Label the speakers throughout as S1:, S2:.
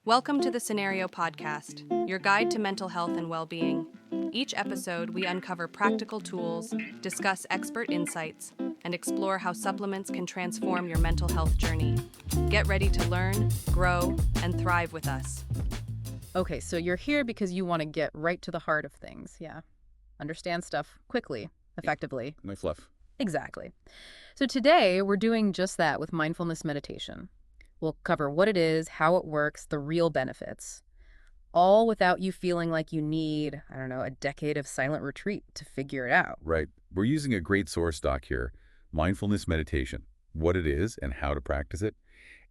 S1: Welcome to the Cenario Podcast, your guide to mental health and well-being. Each episode, we uncover practical tools, discuss expert insights, and explore how supplements can transform your mental health journey. Get ready to learn, grow, and thrive with us.
S2: Okay, so you're here because you want to get right to the heart of things, yeah. Understand stuff quickly, effectively.
S3: No fluff.
S2: Exactly. So today, we're doing just that with mindfulness meditation. We'll cover what it is, how it works, the real benefits, all without you feeling like you need, a decade of silent retreat to figure it out.
S3: Right. We're using a great source doc here, Mindfulness Meditation, what it is and how to practice it.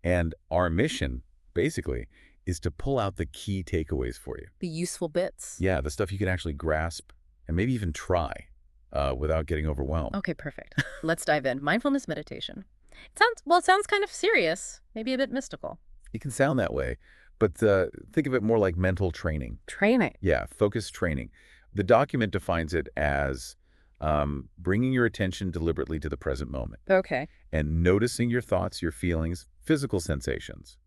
S3: And our mission, basically, is to pull out the key takeaways for you.
S2: The useful bits.
S3: Yeah, the stuff you can actually grasp and maybe even try without getting overwhelmed.
S2: Okay, perfect. Let's dive in. Mindfulness meditation. It sounds kind of serious, maybe a bit mystical.
S3: It can sound that way, but think of it more like mental training.
S2: Training.
S3: Yeah, focused training. The document defines it as bringing your attention deliberately to the present moment.
S2: Okay.
S3: And noticing your thoughts, your feelings, physical sensations,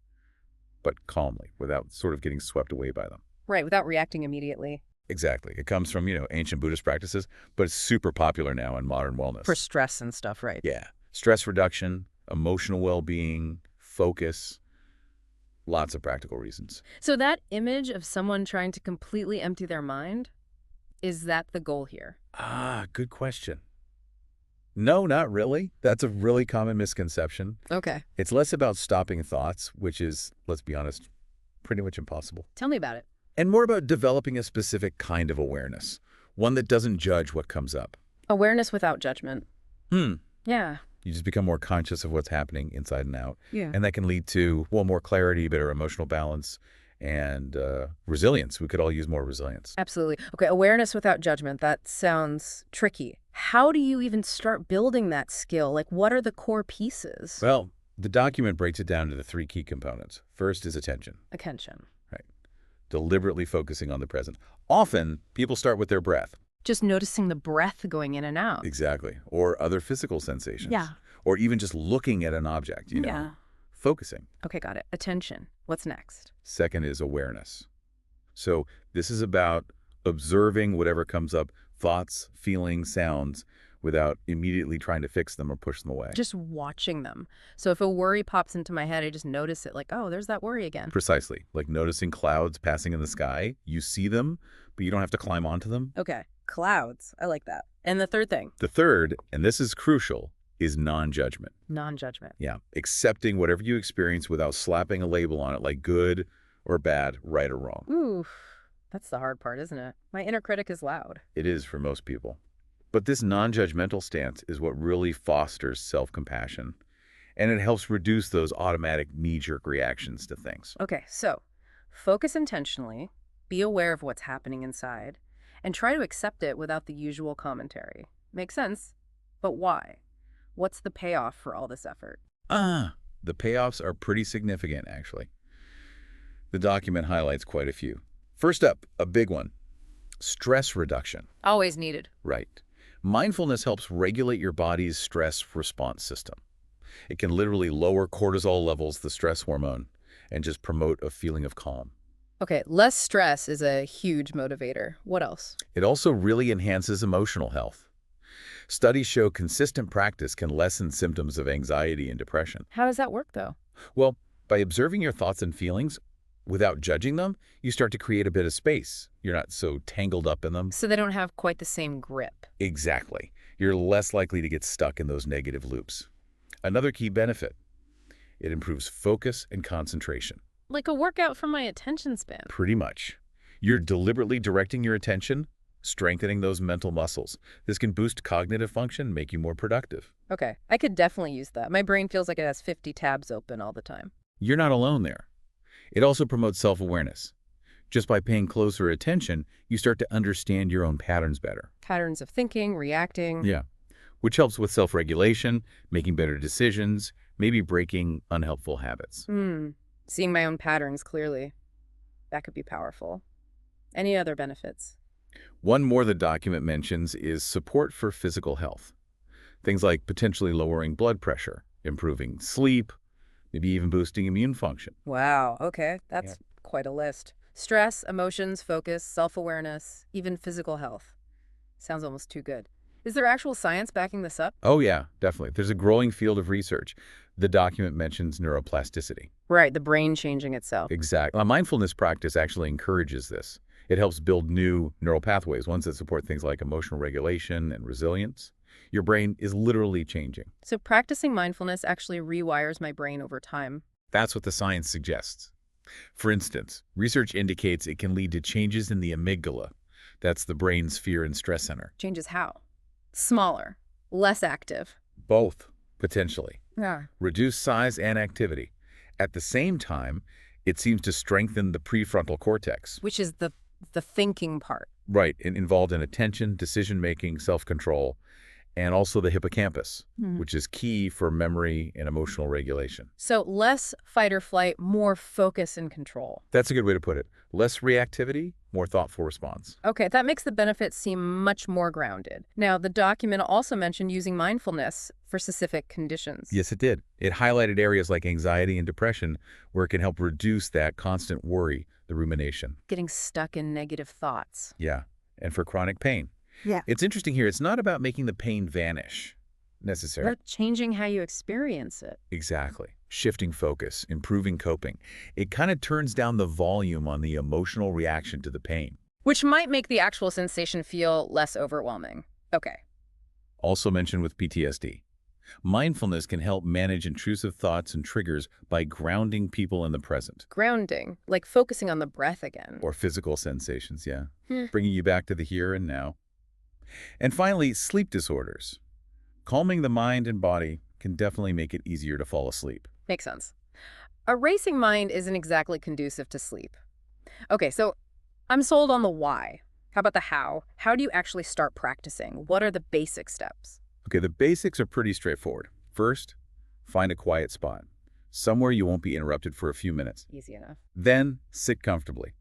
S3: but calmly, without sort of getting swept away by them.
S2: Right, without reacting immediately.
S3: Exactly. It comes from, ancient Buddhist practices, but it's super popular now in modern wellness.
S2: For stress and stuff, right?
S3: Yeah. Stress reduction, emotional well-being, focus, lots of practical reasons.
S2: So that image of someone trying to completely empty their mind, is that the goal here?
S3: Good question. No, not really. That's a really common misconception.
S2: Okay.
S3: It's less about stopping thoughts, which is, let's be honest, pretty much impossible.
S2: Tell me about it.
S3: And more about developing a specific kind of awareness, one that doesn't judge what comes up.
S2: Awareness without judgment. Yeah.
S3: You just become more conscious of what's happening inside and out.
S2: Yeah.
S3: And that can lead to, more clarity, better emotional balance, and resilience. We could all use more resilience.
S2: Absolutely. Okay, awareness without judgment. That sounds tricky. How do you even start building that skill? Like, what are the core pieces?
S3: Well, the document breaks it down to the three key components. First is attention.
S2: Attention.
S3: Right. Deliberately focusing on the present. Often, people start with their breath.
S2: Just noticing the breath going in and out.
S3: Exactly. Or other physical sensations.
S2: Yeah.
S3: Or even just looking at an object,
S2: Yeah.
S3: Focusing.
S2: Okay, got it. Attention. What's next?
S3: Second is awareness. So this is about observing whatever comes up, thoughts, feelings, sounds, without immediately trying to fix them or push them away.
S2: Just watching them. So if a worry pops into my head, I just notice it, like, oh, there's that worry again.
S3: Precisely. Like noticing clouds passing in the sky. You see them, but you don't have to climb onto them.
S2: Okay. Clouds. I like that. And the third thing?
S3: The third, and this is crucial, is non-judgment.
S2: Non-judgment.
S3: Yeah. Accepting whatever you experience without slapping a label on it like good or bad, right or wrong.
S2: Ooh, that's the hard part, isn't it? My inner critic is loud.
S3: It is for most people. But this non-judgmental stance is what really fosters self-compassion, and it helps reduce those automatic knee-jerk reactions to things.
S2: Okay, so focus intentionally, be aware of what's happening inside, and try to accept it without the usual commentary. Makes sense, but why? What's the payoff for all this effort?
S3: The payoffs are pretty significant, actually. The document highlights quite a few. First up, a big one, stress reduction.
S2: Always needed.
S3: Right. Mindfulness helps regulate your body's stress response system. It can literally lower cortisol levels, the stress hormone, and just promote a feeling of calm.
S2: Okay, less stress is a huge motivator. What else?
S3: It also really enhances emotional health. Studies show consistent practice can lessen symptoms of anxiety and depression.
S2: How does that work, though?
S3: Well, by observing your thoughts and feelings without judging them, you start to create a bit of space. You're not so tangled up in them.
S2: So they don't have quite the same grip.
S3: Exactly. You're less likely to get stuck in those negative loops. Another key benefit, it improves focus and concentration.
S2: Like a workout for my attention span.
S3: Pretty much. You're deliberately directing your attention, strengthening those mental muscles. This can boost cognitive function, make you more productive.
S2: Okay, I could definitely use that. My brain feels like it has 50 tabs open all the time.
S3: You're not alone there. It also promotes self-awareness. Just by paying closer attention, you start to understand your own patterns better.
S2: Patterns of thinking, reacting.
S3: Yeah, which helps with self-regulation, making better decisions, maybe breaking unhelpful habits.
S2: Seeing my own patterns clearly. That could be powerful. Any other benefits?
S3: One more the document mentions is support for physical health. Things like potentially lowering blood pressure, improving sleep, maybe even boosting immune function.
S2: Wow, okay. That's quite a list. Stress, emotions, focus, self-awareness, even physical health. Sounds almost too good. Is there actual science backing this up?
S3: Oh yeah, definitely. There's a growing field of research. The document mentions neuroplasticity.
S2: Right, the brain changing itself.
S3: Exactly. A mindfulness practice actually encourages this. It helps build new neural pathways, ones that support things like emotional regulation and resilience. Your brain is literally changing.
S2: So practicing mindfulness actually rewires my brain over time.
S3: That's what the science suggests. For instance, research indicates it can lead to changes in the amygdala. That's the brain's fear and stress center.
S2: Changes how? Smaller, less active.
S3: Both, potentially.
S2: Yeah.
S3: Reduce size and activity. At the same time, it seems to strengthen the prefrontal cortex.
S2: Which is the thinking part.
S3: Right, involved in attention, decision-making, self-control, and also the hippocampus, which is key for memory and emotional regulation.
S2: So less fight or flight, more focus and control.
S3: That's a good way to put it. Less reactivity, more thoughtful response.
S2: Okay, that makes the benefits seem much more grounded. Now, the document also mentioned using mindfulness for specific conditions.
S3: Yes, it did. It highlighted areas like anxiety and depression where it can help reduce that constant worry, the rumination.
S2: Getting stuck in negative thoughts.
S3: Yeah, and for chronic pain.
S4: Yeah.
S3: It's interesting here. It's not about making the pain vanish, necessarily.
S2: About changing how you experience it.
S3: Exactly. Shifting focus, improving coping. It kind of turns down the volume on the emotional reaction to the pain.
S2: Which might make the actual sensation feel less overwhelming. Okay.
S3: Also mentioned with PTSD. Mindfulness can help manage intrusive thoughts and triggers by grounding people in the present.
S2: Grounding, like focusing on the breath again.
S3: Or physical sensations, yeah. Bringing you back to the here and now. And finally, sleep disorders. Calming the mind and body can definitely make it easier to fall asleep.
S2: Makes sense. A racing mind isn't exactly conducive to sleep. Okay, so I'm sold on the why. How about the how? How do you actually start practicing? What are the basic steps?
S3: Okay, the basics are pretty straightforward. First, find a quiet spot, somewhere you won't be interrupted for a few minutes.
S2: Easy enough.
S3: Then, sit comfortably.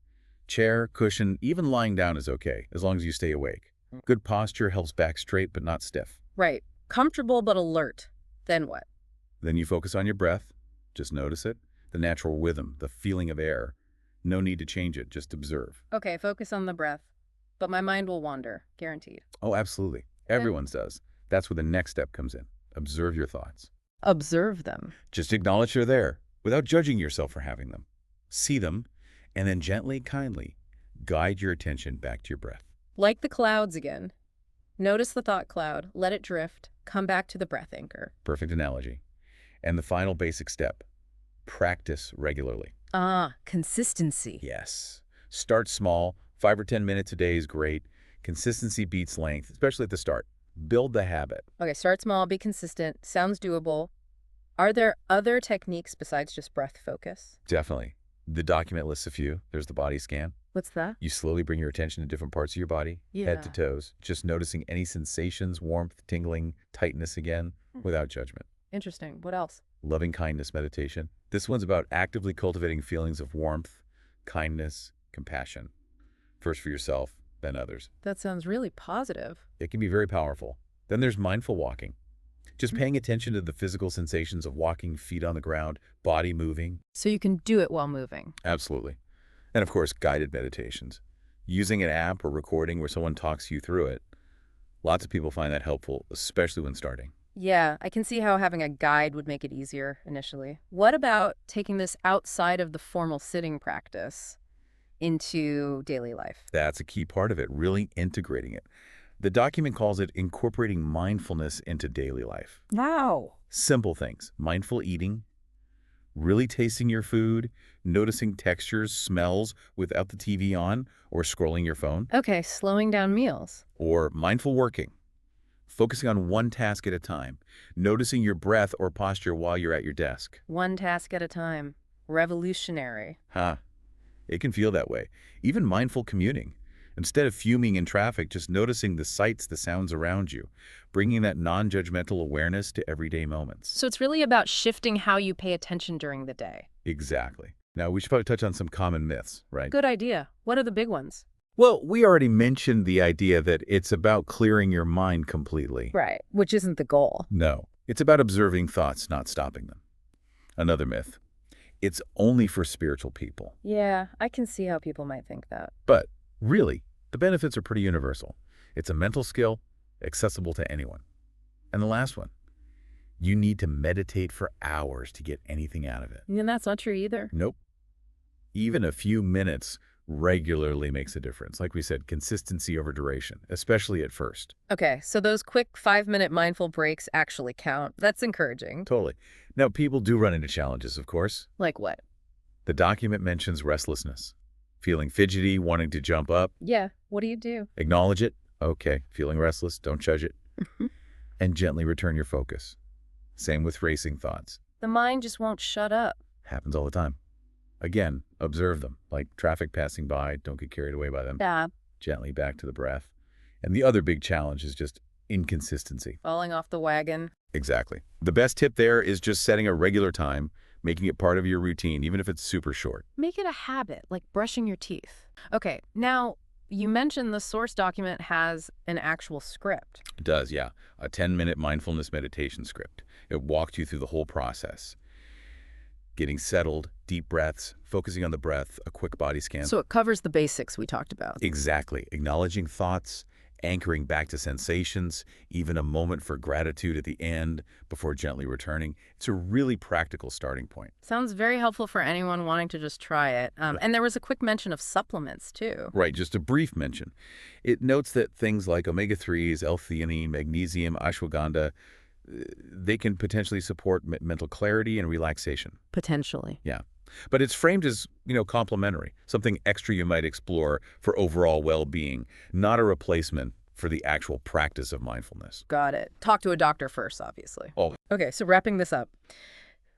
S3: Chair, cushion, even lying down is okay, as long as you stay awake. Good posture helps back straight but not stiff.
S2: Right. Comfortable but alert. Then what?
S3: Then you focus on your breath. Just notice it. The natural rhythm, the feeling of air. No need to change it, just observe.
S2: Okay, focus on the breath. But my mind will wander, guaranteed.
S3: Oh, absolutely. Everyone's does. That's where the next step comes in. Observe your thoughts.
S2: Observe them.
S3: Just acknowledge they're there, without judging yourself for having them. See them, and then gently, kindly, guide your attention back to your breath.
S2: Like the clouds again. Notice the thought cloud, let it drift, come back to the breath anchor.
S3: Perfect analogy. And the final basic step, practice regularly.
S2: Ah, consistency.
S3: Yes. Start small. 5 or 10 minutes a day is great. Consistency beats length, especially at the start. Build the habit.
S2: Okay, start small, be consistent. Sounds doable. Are there other techniques besides just breath focus?
S3: Definitely. The document lists a few. There's the body scan.
S2: What's that?
S3: You slowly bring your attention to different parts of your body, head to toes, just noticing any sensations, warmth, tingling, tightness again, without judgment.
S2: Interesting. What else?
S3: Loving kindness meditation. This one's about actively cultivating feelings of warmth, kindness, compassion. First for yourself, then others.
S2: That sounds really positive.
S3: It can be very powerful. Then there's mindful walking. Just paying attention to the physical sensations of walking, feet on the ground, body moving.
S2: So you can do it while moving.
S3: Absolutely. And of course, guided meditations. Using an app or recording where someone talks you through it. Lots of people find that helpful, especially when starting.
S2: Yeah, I can see how having a guide would make it easier initially. What about taking this outside of the formal sitting practice into daily life?
S3: That's a key part of it, really integrating it. The document calls it incorporating mindfulness into daily life.
S2: Wow.
S3: Simple things, mindful eating, really tasting your food, noticing textures, smells without the TV on or scrolling your phone,
S2: Okay, slowing down meals.
S3: or mindful working, focusing on one task at a time, noticing your breath or posture while you're at your desk.
S2: One task at a time. Revolutionary.
S3: It can feel that way. Even mindful commuting. Instead of fuming in traffic, just noticing the sights, the sounds around you, bringing that non-judgmental awareness to everyday moments.
S2: So it's really about shifting how you pay attention during the day.
S3: Exactly. Now, we should probably touch on some common myths, right?
S2: Good idea. What are the big ones?
S3: Well, we already mentioned the idea that it's about clearing your mind completely.
S2: Right, which isn't the goal.
S3: No, it's about observing thoughts, not stopping them. Another myth. It's only for spiritual people.
S2: Yeah, I can see how people might think that.
S3: But really, the benefits are pretty universal. It's a mental skill, accessible to anyone. And the last one, you need to meditate for hours to get anything out of it.
S2: And that's not true either.
S3: Nope. Even a few minutes regularly makes a difference. Like we said, consistency over duration, especially at first.
S2: Okay, so those quick 5-minute mindful breaks actually count. That's encouraging.
S3: Totally. Now, people do run into challenges, of course.
S2: Like what?
S3: The document mentions restlessness, feeling fidgety, wanting to jump up.
S2: Yeah, what do you do?
S3: Acknowledge it. Okay, feeling restless, don't judge it. And gently return your focus. Same with racing thoughts.
S2: The mind just won't shut up.
S3: Happens all the time. Again, observe them, like traffic passing by. Don't get carried away by them.
S2: Yeah.
S3: Gently back to the breath. And the other big challenge is just inconsistency.
S2: Falling off the wagon.
S3: Exactly. The best tip there is just setting a regular time, making it part of your routine, even if it's super short.
S2: Make it a habit, like brushing your teeth. Okay, now, you mentioned the source document has an actual script.
S3: It does, yeah. A 10-minute mindfulness meditation script. It walked you through the whole process. Getting settled, deep breaths, focusing on the breath, a quick body scan.
S2: So it covers the basics we talked about.
S3: Exactly. Acknowledging thoughts, anchoring back to sensations, even a moment for gratitude at the end before gently returning. It's a really practical starting point.
S2: Sounds very helpful for anyone wanting to just try it. And there was a quick mention of supplements, too.
S3: Right, just a brief mention. It notes that things like omega-3s, L-theanine, magnesium, ashwagandha, they can potentially support mental clarity and relaxation.
S2: Potentially.
S3: Yeah. But it's framed as, complementary, something extra you might explore for overall well-being, not a replacement for the actual practice of mindfulness.
S2: Got it. Talk to a doctor first, obviously.
S3: Oh,
S2: Okay, so wrapping this up.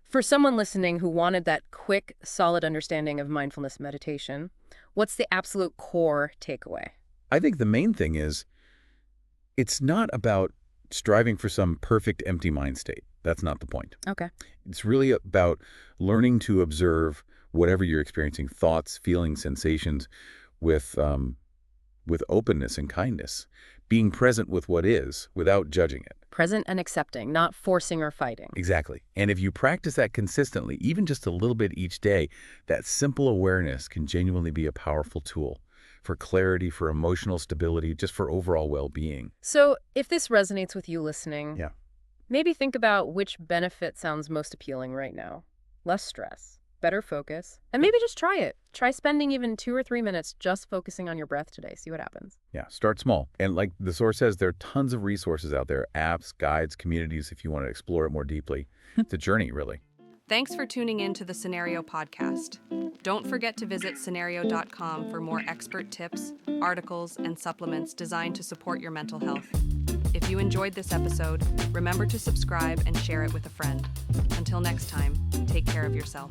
S2: For someone listening who wanted that quick, solid understanding of mindfulness meditation, what's the absolute core takeaway?
S3: I think the main thing is it's not about striving for some perfect empty mind state. That's not the point.
S2: Okay.
S3: It's really about learning to observe whatever you're experiencing, thoughts, feelings, sensations, with openness and kindness, being present with what is without judging it.
S2: Present and accepting, not forcing or fighting.
S3: Exactly. And if you practice that consistently, even just a little bit each day, that simple awareness can genuinely be a powerful tool for clarity, for emotional stability, just for overall well-being.
S2: So if this resonates with you listening,
S3: Yeah.
S2: maybe think about which benefit sounds most appealing right now. Less stress, better focus, and maybe just try it. Try spending even 2 or 3 minutes just focusing on your breath today. See what happens.
S3: Yeah, start small. And like the source says, there are tons of resources out there, apps, guides, communities, if you want to explore it more deeply. It's a journey, really.
S1: Thanks for tuning in to the Cenario podcast. Don't forget to visit Cenario.com for more expert tips, articles, and supplements designed to support your mental health. If you enjoyed this episode, remember to subscribe and share it with a friend. Until next time, take care of yourself.